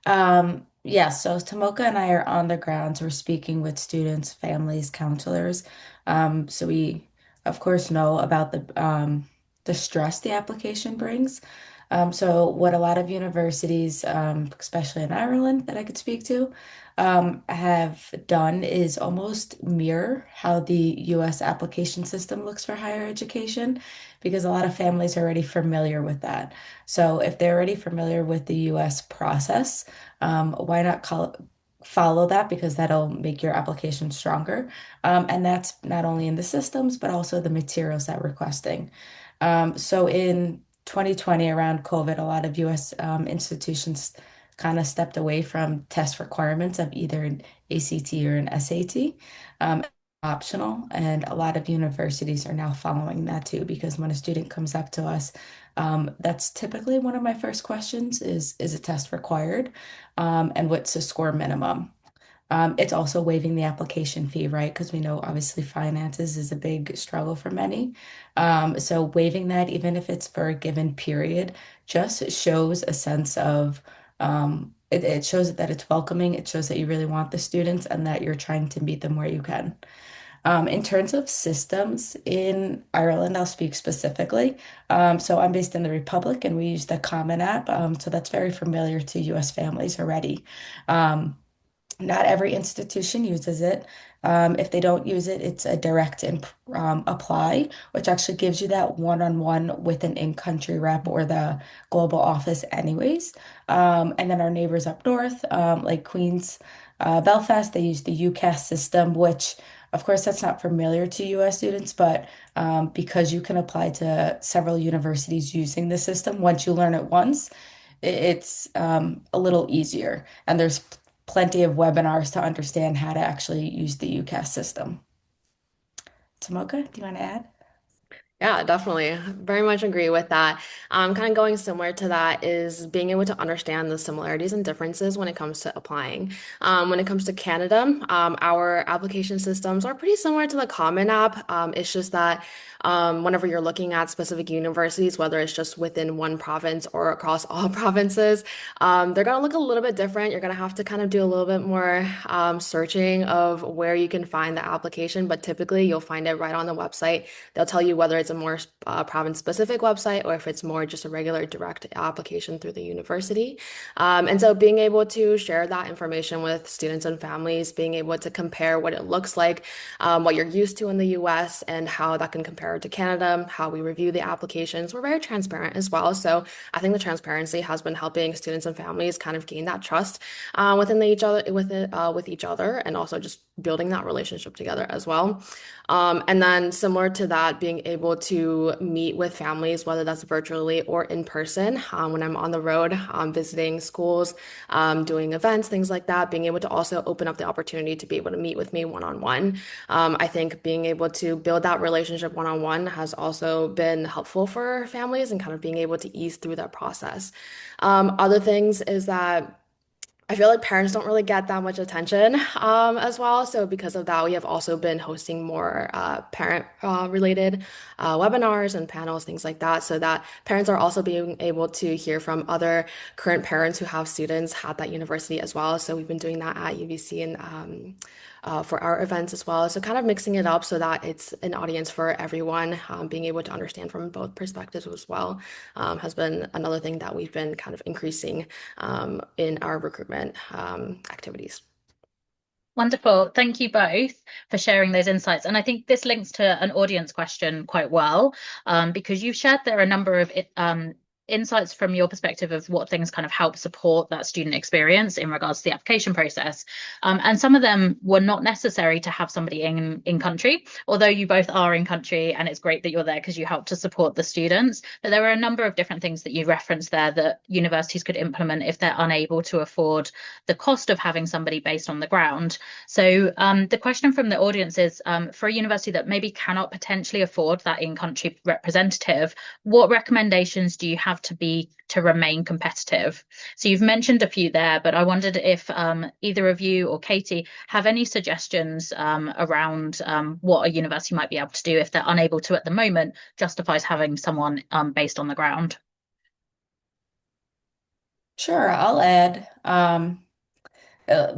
Yeah, so Tomoka and I are on the grounds. We're speaking with students, families, counselors. So we, of course, know about the stress the application brings. So what a lot of universities, especially in Ireland, that I could speak to, have done is almost mirror how the US application system looks for higher education, because a lot of families are already familiar with that. So if they're already familiar with the US process, why not follow that, because that'll make your application stronger. And that's not only in the systems, but also the materials that we're requesting. So in 2020, around COVID, a lot of US institutions kind of stepped away from test requirements of either an ACT or an SAT. Optional, and a lot of universities are now following that too, because when a student comes up to us, that's typically one of my first questions is a test required, and what's the score minimum? It's also waiving the application fee, right? Because we know obviously finances is a big struggle for many. So waiving that, even if it's for a given period, just shows a sense of it shows that it's welcoming. It shows that you really want the students and that you're trying to meet them where you can. In terms of systems in Ireland, I'll speak specifically. So I'm based in the Republic and we use the Common App. So that's very familiar to US families already. Not every institution uses it. If they don't use it, it's a direct apply, which actually gives you that one-on-one with an in-country rep or the global office anyways. And then our neighbors up north, like Queens, Belfast, they use the UCAS system, which of course that's not familiar to US students, but because you can apply to several universities using the system, once you learn it once, it's a little easier. And there's plenty of webinars to understand how to actually use the UCAS system. Tamoka, do you want to add? Yeah, definitely. Very much agree with that. Kind of going similar to that is being able to understand the similarities and differences when it comes to applying. When it comes to Canada, our application systems are pretty similar to the Common App. It's just that whenever you're looking at specific universities, whether it's just within one province or across all provinces, they're going to look a little bit different. You're going to have to kind of do a little bit more searching of where you can find the application, but typically you'll find it right on the website. They'll tell you whether it's a more province-specific website or if it's more just a regular direct application through the university. And so being able to share that information with students and families, being able to compare what it looks like, what you're used to in the US and how that can compare to Canada, how we review the applications. We're very transparent as well. So I think the transparency has been helping students and families kind of gain that trust with each other, and also just building that relationship together as well. And then similar to that, being able able to meet with families, whether that's virtually or in person, when I'm on the road, visiting schools, doing events, things like that, being able to also open up the opportunity to be able to meet with me one-on-one. I think being able to build that relationship one-on-one has also been helpful for families and kind of being able to ease through that process. Other things is that I feel like parents don't really get that much attention as well. So because of that, we have also been hosting more parent related webinars and panels, things like that, so that parents are also being able to hear from other current parents who have students at that university as well. So we've been doing that at UVC and for our events as well. So kind of mixing it up so that it's an audience for everyone, being able to understand from both perspectives as well, has been another thing that we've been kind of increasing in our recruitment activities. Wonderful. Thank you both for sharing those insights. And I think this links to an audience question quite well, because you've shared there a number of insights from your perspective of what things kind of help support that student experience in regards to the application process. And some of them were not necessary to have somebody in country, although you both are in country, and it's great that you're there because you help to support the students. But there were a number of different things that you referenced there that universities could implement if they're unable to afford the cost of having somebody based on the ground. So the question from the audience is, for a university that maybe cannot potentially afford that in-country representative, what recommendations do you have to remain competitive? So you've mentioned a few there, but I wondered if either of you or Katie have any suggestions around what a university might be able to do if they're unable to at the moment justifies having someone based on the ground. Sure, I'll add.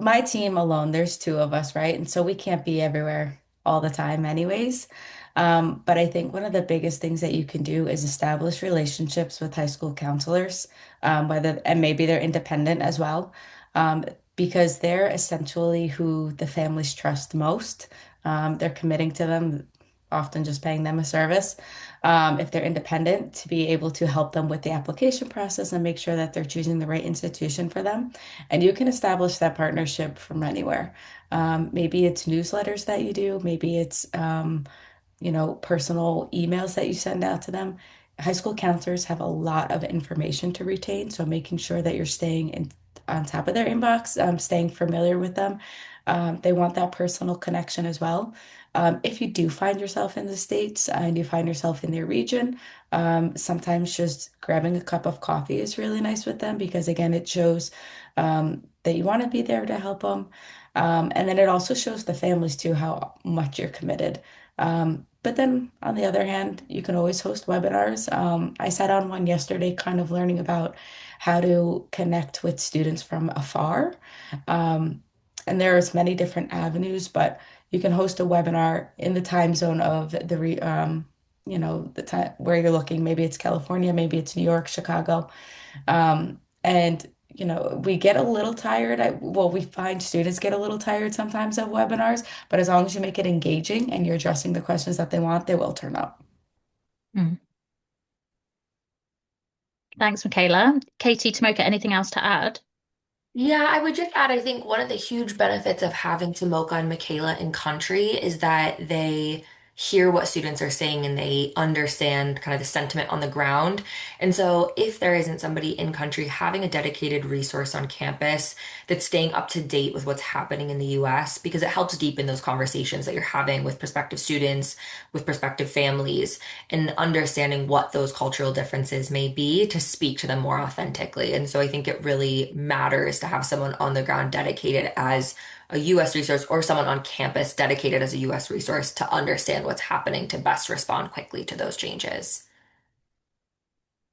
My team alone, there's two of us, right? And so we can't be everywhere all the time, anyways. But I think one of the biggest things that you can do is establish relationships with high school counselors, and maybe they're independent as well, um, because they're essentially who the families trust most. They're committing to them, often just paying them a service. If they're independent, to be able to help them with the application process and make sure that they're choosing the right institution for them. And you can establish that partnership from anywhere. Maybe it's newsletters that you do, maybe it's personal emails that you send out to them. High school counselors have a lot of information to retain, so making sure that you're on top of their inbox, staying familiar with them. They want that personal connection as well. If you do find yourself in the States and you find yourself in their region, sometimes just grabbing a cup of coffee is really nice with them because, again, it shows that you want to be there to help them. And then it also shows the families too how much you're committed. But then on the other hand, you can always host webinars. I sat on one yesterday, kind of learning about how to connect with students from afar. And there's many different avenues, but you can host a webinar in the time zone of the time where you're looking. Maybe it's California, maybe it's New York, Chicago. And we get a little tired. We find students get a little tired sometimes of webinars, but as long as you make it engaging and you're addressing the questions that they want, they will turn up. Mm. Thanks, Michaela. Katie, Tomoka, anything else to add? Yeah, I would just add, I think one of the huge benefits of having Tomoka and Michaela in country is that they hear what students are saying and they understand kind of the sentiment on the ground. And so if there isn't somebody in country, having a dedicated resource on campus that's staying up to date with what's happening in the US, because it helps deepen those conversations that you're having with prospective students, with prospective families, and understanding what those cultural differences may be to speak to them more authentically. And so I think it really matters to have someone on the ground dedicated as a US resource or someone on campus dedicated as a US resource to understand what's happening to best respond quickly to those changes.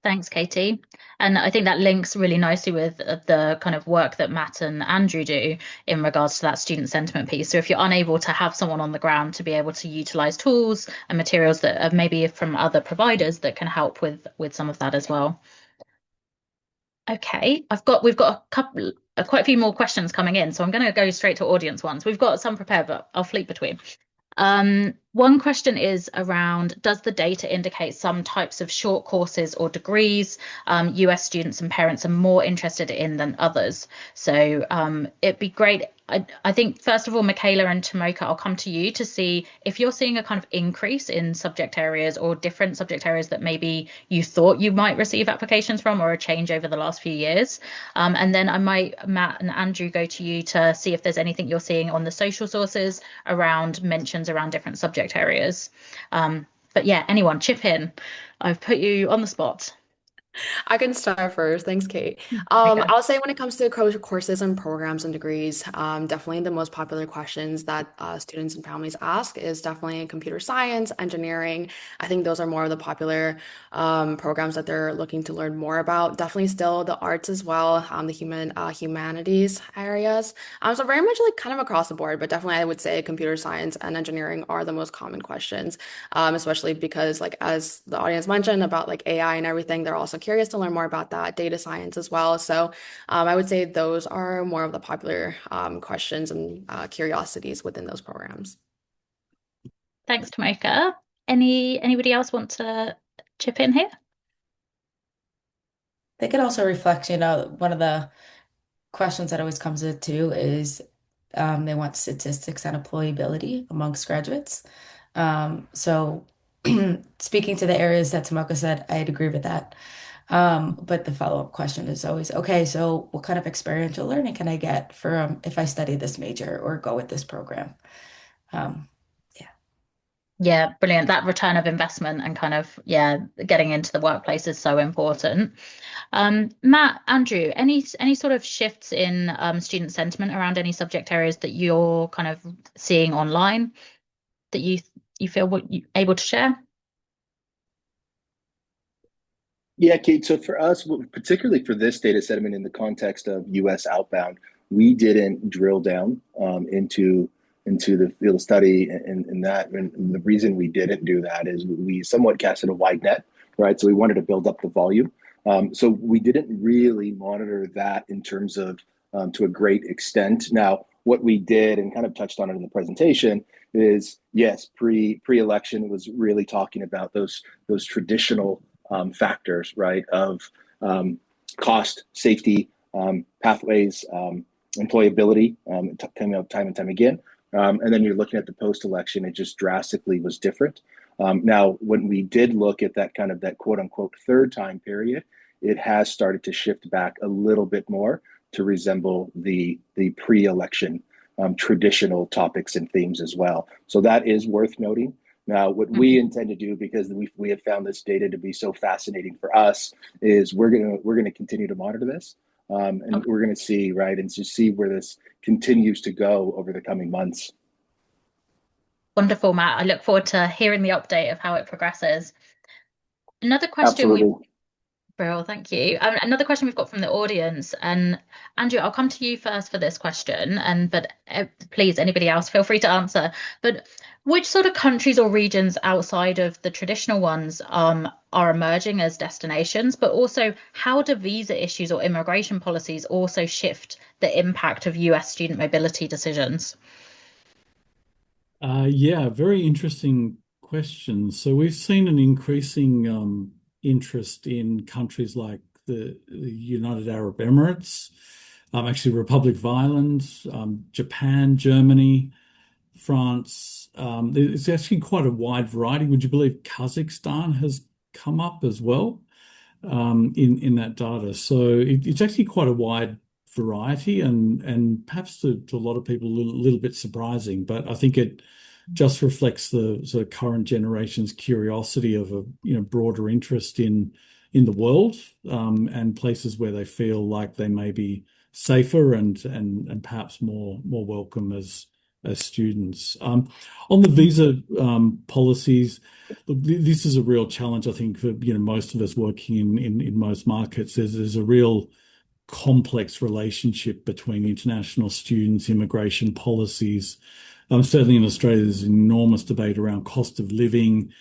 Thanks, Katie. And I think that links really nicely with the kind of work that Matt and Andrew do in regards to that student sentiment piece. So if you're unable to have someone on the ground to be able to utilize tools and materials that are maybe from other providers that can help with some of that as well. Okay, we've got quite a few more questions coming in, so I'm going to go straight to audience ones. We've got some prepared, but I'll fleet between. One question is around, does the data indicate some types of short courses or degrees US students and parents are more interested in than others? So it'd be great. I think, first of all, Michaela and Tomoka, I'll come to you to see if you're seeing a kind of increase in subject areas or different subject areas that maybe you thought you might receive applications from, or a change over the last few years. And then I might, Matt and Andrew, go to you to see if there's anything you're seeing on the social sources around mentions around different subject areas. But yeah, anyone chip in. I've put you on the spot. I can start first. Thanks, Kate. Okay. I'll say when it comes to courses and programs and degrees, definitely the most popular questions that students and families ask is definitely computer science, engineering. I think those are more of the popular programs that they're looking to learn more about. Definitely still the arts as well, the humanities areas. So very much like kind of across the board, but definitely I would say computer science and engineering are the most common questions, especially because like as the audience mentioned about like AI and everything, they're also curious to learn more about that, data science as well. So I would say those are more of the popular questions and curiosities within those programs. Thanks, Tomoka. Anybody else want to chip in here? They could also reflect, one of the questions that always comes in too is they want statistics on employability amongst graduates. So speaking to the areas that Tomoka said, I'd agree with that. But the follow-up question is always, okay, so what kind of experiential learning can I get from if I study this major or go with this program? Um, yeah. Yeah, brilliant. That return of investment and kind of, yeah, getting into the workplace is so important. Matt, Andrew, any sort of shifts in student sentiment around any subject areas that you're kind of seeing online that you feel what you able to share? Yeah, Kate. So for us, particularly for this data set, I mean, in the context of U.S. outbound, we didn't drill down into the field of study and that. And the reason we didn't do that is we somewhat casted a wide net, right? So we wanted to build up the volume. So we didn't really monitor that in terms of to a great extent. Now, what we did and kind of touched on it in the presentation is yes, pre-election was really talking about those traditional factors, right, of cost, safety, pathways, employability, coming up time and time again. And then you're looking at the post-election, it just drastically was different. Now, when we did look at that kind of that quote unquote third time period, it has started to shift back a little bit more to resemble the pre-election traditional topics and themes as well. So that is worth noting. Now, what we intend to do, because we have found this data to be so fascinating for us, is we're gonna continue to monitor this, and we're gonna see, right, and just see where this continues to go over the coming months. Wonderful, Matt. I look forward to hearing the update of how it progresses. Another question Absolutely. Brill, thank you. Another question we've got from the audience, and Andrew, I'll come to you first for this question, but please, anybody else, feel free to answer. But which sort of countries or regions outside of the traditional ones are emerging as destinations, but also how do visa issues or immigration policies also shift the impact of US student mobility decisions? Yeah, very interesting question. So we've seen an increasing interest in countries like the United Arab Emirates, actually Republic of Ireland, Japan, Germany, France. It's actually quite a wide variety. Would you believe Kazakhstan has come up as well in that data? So it's actually quite a wide variety and perhaps to a lot of people a little bit surprising, but I think it just reflects the sort of current generation's curiosity of a broader interest in the world and places where they feel like they may be safer and perhaps more welcome as students. On the visa policies, look, this is a real challenge, I think, for most of us working in most markets. There's a real complex relationship between international students, immigration policies. Certainly in Australia, there's an enormous debate around cost of living,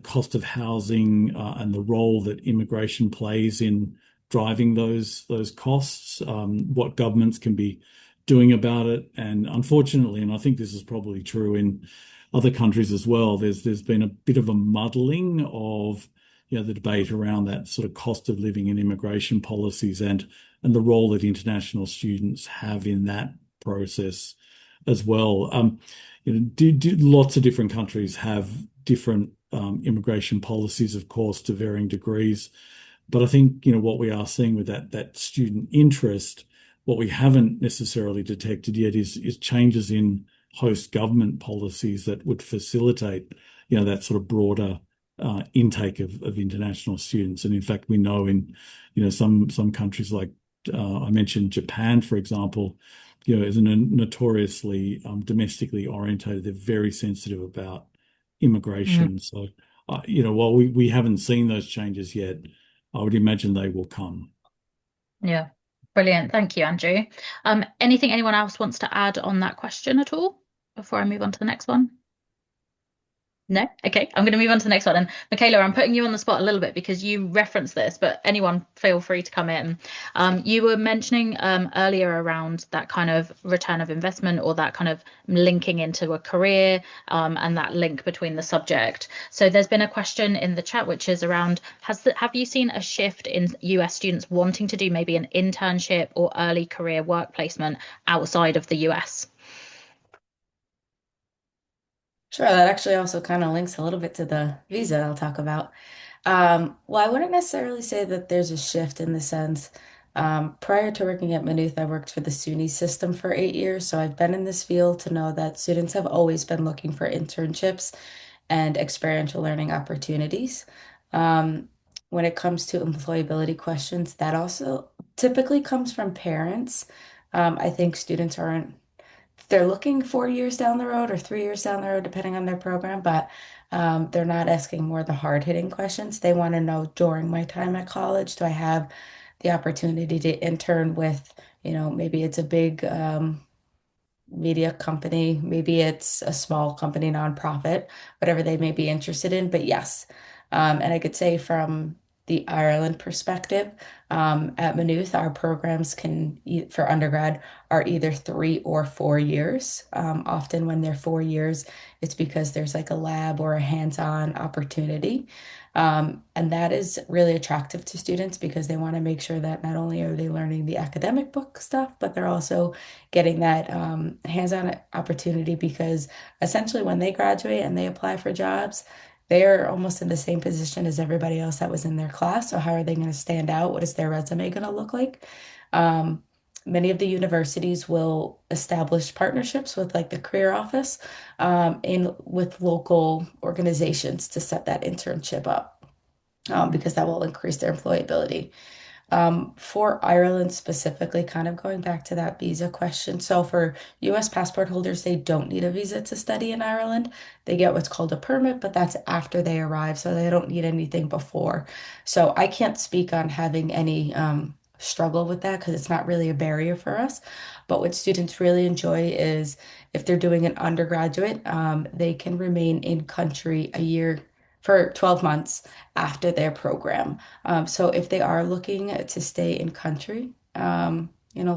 cost of housing, and the role that immigration plays in driving those costs. What governments can be doing about it. And unfortunately, and I think this is probably true in other countries as well, there's been a bit of a muddling of the debate around that sort of cost of living and immigration policies and the role that international students have in that process as well. Lots of different countries have different immigration policies, of course, to varying degrees. But I think, what we are seeing with that student interest, what we haven't necessarily detected yet is changes in host government policies that would facilitate, that sort of broader intake of international students. And in fact, we know in, some countries like I mentioned Japan, for example, is a notoriously domestically orientated. They're very sensitive about immigration. So, while we haven't seen those changes yet, I would imagine they will come. Yeah, brilliant. Thank you, Andrew. Anything anyone else wants to add on that question at all before I move on to the next one? No? Okay, I'm going to move on to the next one. And Michaela, I'm putting you on the spot a little bit because you referenced this, but anyone feel free to come in. You were mentioning earlier around that kind of return of investment or that kind of linking into a career and that link between the subject. So there's been a question in the chat which is around, have you seen a shift in US students wanting to do maybe an internship or early career work placement outside of the US? Sure, that actually also kind of links a little bit to the visa I'll talk about. Well, I wouldn't necessarily say that there's a shift in the sense. Prior to working at Maynooth, I worked for the SUNY system for 8 years, so I've been in this field to know that students have always been looking for internships and experiential learning opportunities. Um, when it comes to employability questions, that also typically comes from parents. I think students aren't they're looking 4 years down the road or 3 years down the road, depending on their program, but they're not asking more the hard-hitting questions. They want to know during my time at college, do I have the opportunity to intern with, maybe it's a big media company, maybe it's a small company, nonprofit, whatever they may be interested in. But yes, and I could say from the Ireland perspective, at Maynooth, our programs for undergrad are either 3 or 4 years. Often when they're 4 years, it's because there's like a lab or a hands-on opportunity. And that is really attractive to students because they want to make sure that not only are they learning the academic book stuff, but they're also getting that hands-on opportunity because essentially when they graduate and they apply for jobs, they're almost in the same position as everybody else that was in their class. So how are they going to stand out? What is their resume going to look like? Um, Many of the universities will establish partnerships with like the career office in with local organizations to set that internship up because that will increase their employability. For Ireland specifically, kind of going back to that visa question. So for US passport holders, they don't need a visa to study in Ireland. They get what's called a permit, but that's after they arrive, so they don't need anything before. So I can't speak on having any struggle with that because it's not really a barrier for us. But what students really enjoy is if they're doing an undergraduate, they can remain in country a year for 12 months after their program. So if they are looking to stay in country,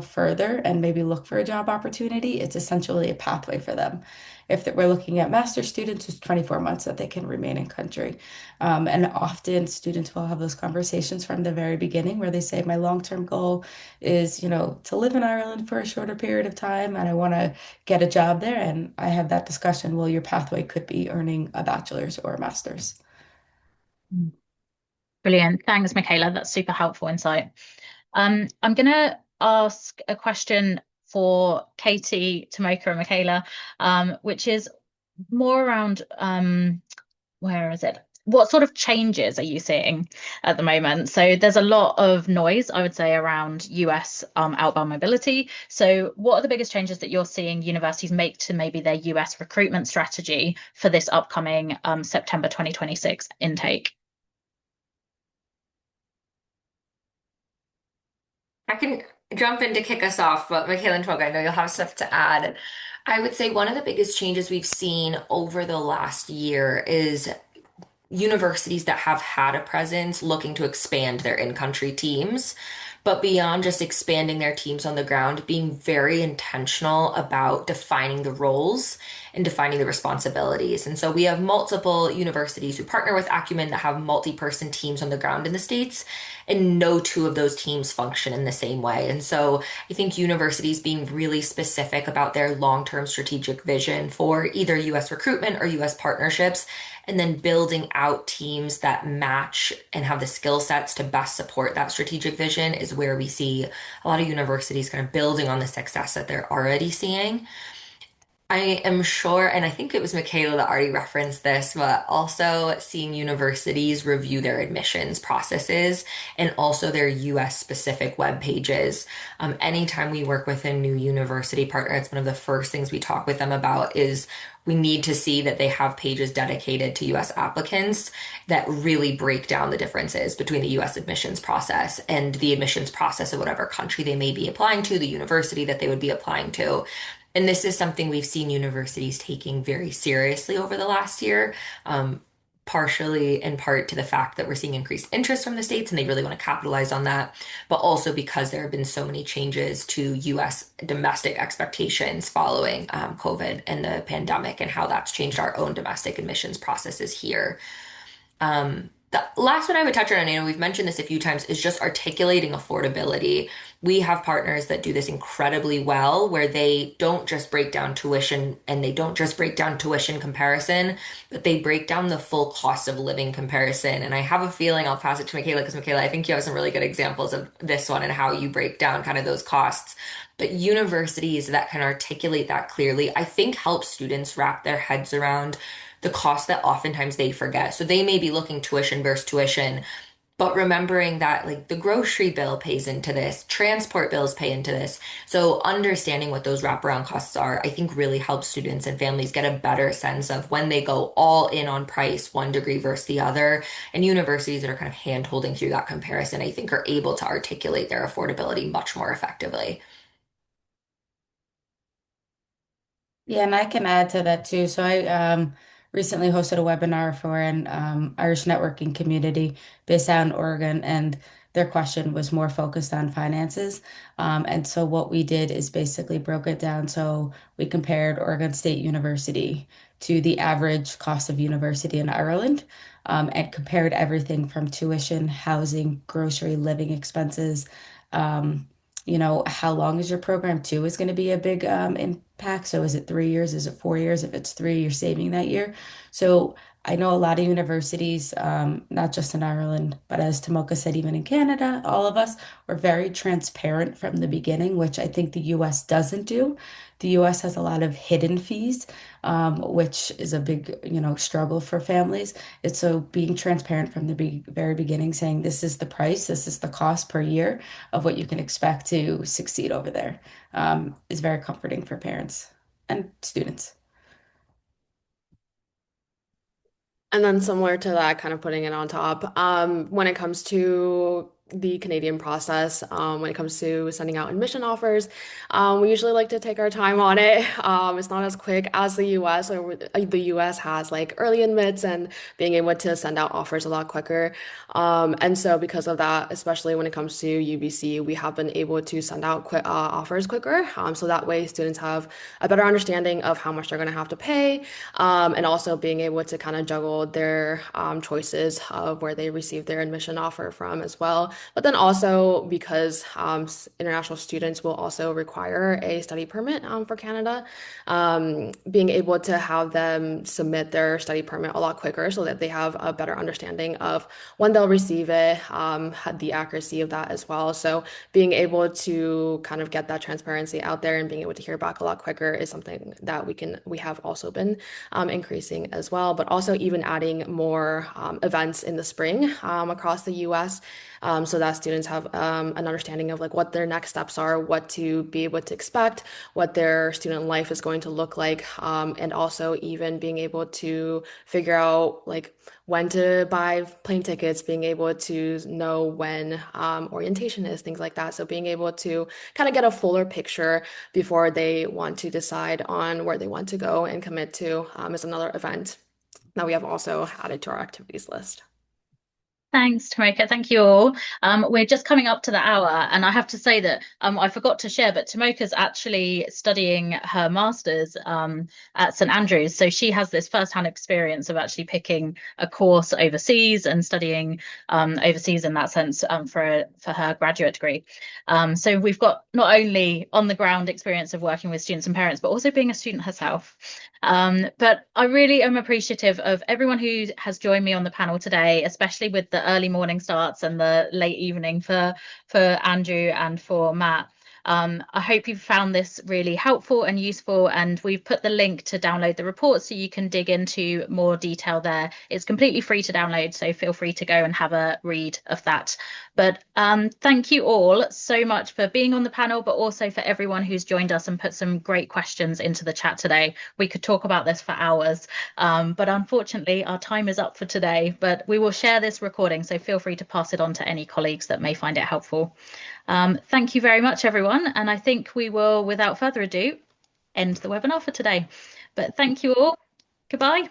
further and maybe look for a job opportunity, it's essentially a pathway for them. If we're looking at master students, it's 24 months that they can remain in country. And often students will have those conversations from the very beginning where they say, my long-term goal is, to live in Ireland for a shorter period of time and I want to get a job there. And I have that discussion. Well, your pathway could be earning a bachelor's or a master's. Brilliant. Thanks, Michaela. That's super helpful insight. I'm going to ask a question for Katie, Tomoka, and Michaela, which is more around where is it? What sort of changes are you seeing at the moment? So there's a lot of noise, I would say, around US outbound mobility. So what are the biggest changes that you're seeing universities make to maybe their US recruitment strategy for this upcoming September 2026 intake? I can jump in to kick us off, but Michaela and Toga, I know you'll have stuff to add. I would say one of the biggest changes we've seen over the last year is universities that have had a presence looking to expand their in-country teams. But beyond just expanding their teams on the ground, being very intentional about defining the roles and defining the responsibilities. And so we have multiple universities who partner with Acumen that have multi-person teams on the ground in the States, and no two of those teams function in the same way. And so I think universities being really specific about their long-term strategic vision for either US recruitment or US partnerships, and then building out teams that match and have the skill sets to best support that strategic vision is where we see a lot of universities kind of building on the success that they're already seeing. I am sure, and I think it was Michaela that already referenced this, but also seeing universities review their admissions processes and also their US specific web pages. Anytime we work with a new university partner, it's one of the first things we talk with them about is we need to see that they have pages dedicated to US applicants that really break down the differences between the US admissions process and the admissions process of whatever country they may be applying to, the university that they would be applying to. And this is something we've seen universities taking very seriously over the last year, partially in part to the fact that we're seeing increased interest from the states and they really want to capitalize on that, but also because there have been so many changes to US domestic expectations following COVID and the pandemic and how that's changed our own domestic admissions processes here. The last one I would touch on, and I know we've mentioned this a few times, is just articulating affordability. We have partners that do this incredibly well, where they don't just break down tuition and they don't just break down tuition comparison, but they break down the full cost of living comparison. And I have a feeling I'll pass it to Michaela because Michaela, I think you have some really good examples of this one and how you break down kind of those costs. But universities that can articulate that clearly, I think help students wrap their heads around the cost that oftentimes they forget. So they may be looking tuition versus tuition, but remembering that like the grocery bill pays into this, transport bills pay into this. So understanding what those wraparound costs are, I think really helps students and families get a better sense of when they go all in on price, one degree versus the other. And universities that are kind of hand holding through that comparison, I think are able to articulate their affordability much more effectively. Yeah, and I can add to that too. So I recently hosted a webinar for an Irish networking community based out in Oregon, and their question was more focused on finances. And so what we did is basically broke it down. So we compared Oregon State University to the average cost of university in Ireland, and compared everything from tuition, housing, grocery, living expenses. Um, how long is your program too is going to be a big impact. So is it 3 years? Is it 4 years? If it's three, you're saving that year. So I know a lot of universities, not just in Ireland, but as Tomoka said, even in Canada, all of us were very transparent from the beginning, which I think the US doesn't do. The US has a lot of hidden fees, which is a big, struggle for families. It's so being transparent from the very beginning, saying this is the price, this is the cost per year of what you can expect to succeed over there, is very comforting for parents and students. And then similar to that, kind of putting it on top, when it comes to the Canadian process, when it comes to sending out admission offers, we usually like to take our time on it. It's not as quick as the US, or the US has like early admits and being able to send out offers a lot quicker. And so because of that, especially when it comes to UBC, we have been able to send out offers quicker. So that way students have a better understanding of how much they're going to have to pay, and also being able to kind of juggle their choices of where they receive their admission offer from as well. But then also because international students will also require a study permit for Canada, being able to have them submit their study permit a lot quicker so that they have a better understanding of when they'll receive it, the accuracy of that as well. So being able to kind of get that transparency out there and being able to hear back a lot quicker is something that we have also been increasing as well, but also even adding more events in the spring across the US, so that students have an understanding of like what their next steps are, what to be able to expect, what their student life is going to look like, and also even being able to figure out like when to buy plane tickets, being able to know when orientation is, things like that. So being able to kind of get a fuller picture before they want to decide on where they want to go and commit to is another event. that we have also added to our activities list. Thanks, Tomoko. Thank you all. We're just coming up to the hour, and I have to say that I forgot to share, but Tomoka's actually studying her master's at St Andrews. So she has this first-hand experience of actually picking a course overseas and studying overseas in that sense for her graduate degree. So we've got not only on-the-ground experience of working with students and parents, but also being a student herself. But I really am appreciative of everyone who has joined me on the panel today, especially with the early morning starts and the late evening for Andrew and for Matt. I hope you've found this really helpful and useful, and we've put the link to download the report so you can dig into more detail there. It's completely free to download, so feel free to go and have a read of that. But thank you all so much for being on the panel, but also for everyone who's joined us and put some great questions into the chat today. We could talk about this for hours, but unfortunately our time is up for today. But we will share this recording, so feel free to pass it on to any colleagues that may find it helpful. Thank you very much, everyone. And I think we will, without further ado, end the webinar for today. But thank you all. Goodbye.